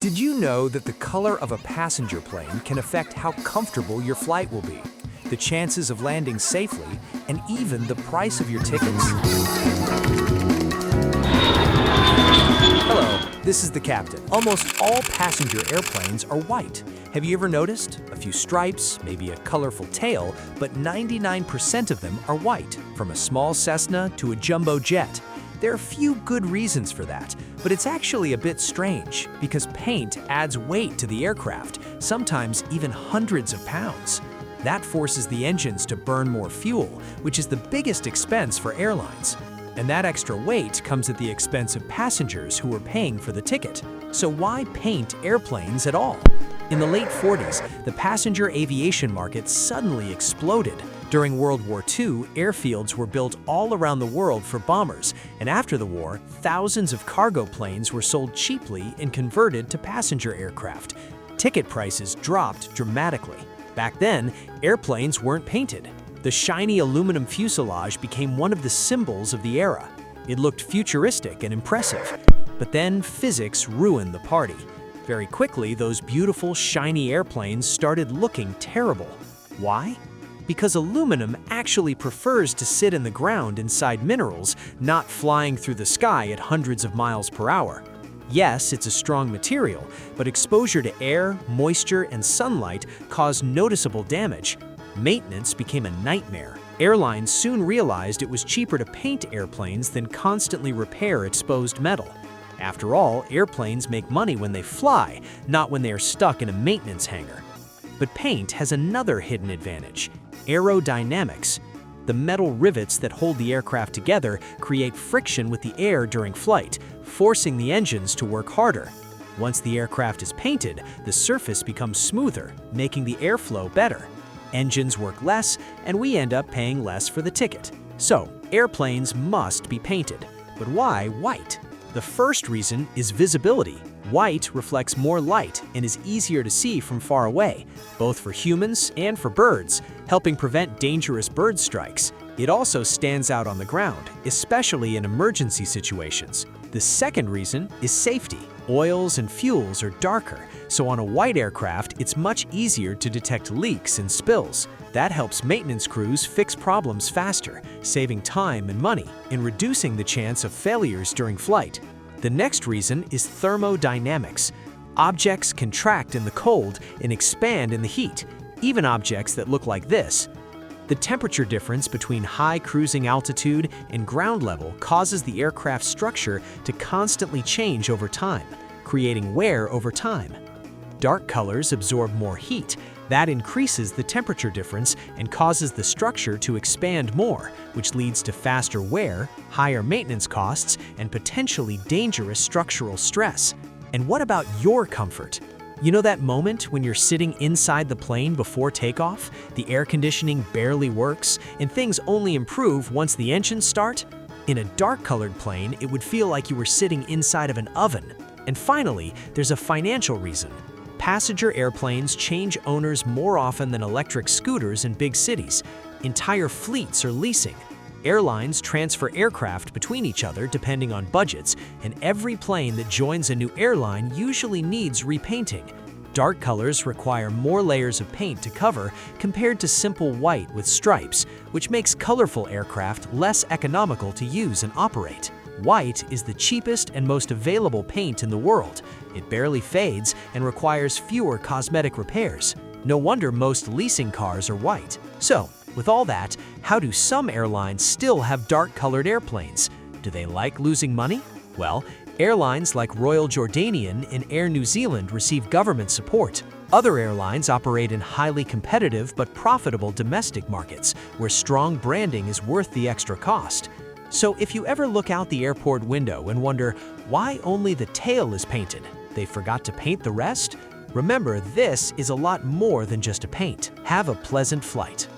Did you know that the color of a passenger plane can affect how comfortable your flight will be, the chances of landing safely, and even the price of your tickets? Hello, this is the captain. Almost all passenger airplanes are white. Have you ever noticed? A few stripes, maybe a colorful tail, but 99% of them are white, from a small Cessna to a jumbo jet. There are few good reasons for that, but it's actually a bit strange because paint adds weight to the aircraft, sometimes even hundreds of pounds. That forces the engines to burn more fuel, which is the biggest expense for airlines. And that extra weight comes at the expense of passengers who are paying for the ticket. So why paint airplanes at all? In the late 40s, the passenger aviation market suddenly exploded. During World War II, airfields were built all around the world for bombers, and after the war, thousands of cargo planes were sold cheaply and converted to passenger aircraft. Ticket prices dropped dramatically. Back then, airplanes weren't painted. The shiny aluminum fuselage became one of the symbols of the era. It looked futuristic and impressive. But then physics ruined the party. Very quickly, those beautiful, shiny airplanes started looking terrible. Why? Because aluminum actually prefers to sit in the ground inside minerals, not flying through the sky at hundreds of miles per hour. Yes, it's a strong material, but exposure to air, moisture, and sunlight caused noticeable damage. Maintenance became a nightmare. Airlines soon realized it was cheaper to paint airplanes than constantly repair exposed metal. After all, airplanes make money when they fly, not when they are stuck in a maintenance hangar. But paint has another hidden advantage: aerodynamics. The metal rivets that hold the aircraft together create friction with the air during flight, forcing the engines to work harder. Once the aircraft is painted, the surface becomes smoother, making the airflow better. Engines work less, and we end up paying less for the ticket. So, airplanes must be painted. But why white? The first reason is visibility. White reflects more light and is easier to see from far away, both for humans and for birds, helping prevent dangerous bird strikes. It also stands out on the ground, especially in emergency situations. The second reason is safety. Oils and fuels are darker, so on a white aircraft, it's much easier to detect leaks and spills. That helps maintenance crews fix problems faster, saving time and money, and reducing the chance of failures during flight. The next reason is thermodynamics. Objects contract in the cold and expand in the heat, even objects that look like this. The temperature difference between high cruising altitude and ground level causes the aircraft's structure to constantly change over time, creating wear over time. Dark colors absorb more heat. That increases the temperature difference and causes the structure to expand more, which leads to faster wear, higher maintenance costs, and potentially dangerous structural stress. And what about your comfort? You know that moment when you're sitting inside the plane before takeoff, the air conditioning barely works, and things only improve once the engines start? In a dark-colored plane, it would feel like you were sitting inside of an oven. And finally, there's a financial reason. Passenger airplanes change owners more often than electric scooters in big cities. Entire fleets are leasing. Airlines transfer aircraft between each other depending on budgets, and every plane that joins a new airline usually needs repainting. Dark colors require more layers of paint to cover compared to simple white with stripes, which makes colorful aircraft less economical to use and operate. White is the cheapest and most available paint in the world. It barely fades and requires fewer cosmetic repairs. No wonder most leasing cars are white. So, with all that, how do some airlines still have dark-colored airplanes? Do they like losing money? Well, airlines like Royal Jordanian and Air New Zealand receive government support. Other airlines operate in highly competitive but profitable domestic markets, where strong branding is worth the extra cost. So if you ever look out the airport window and wonder why only the tail is painted, they forgot to paint the rest? Remember, this is a lot more than just a paint. Have a pleasant flight.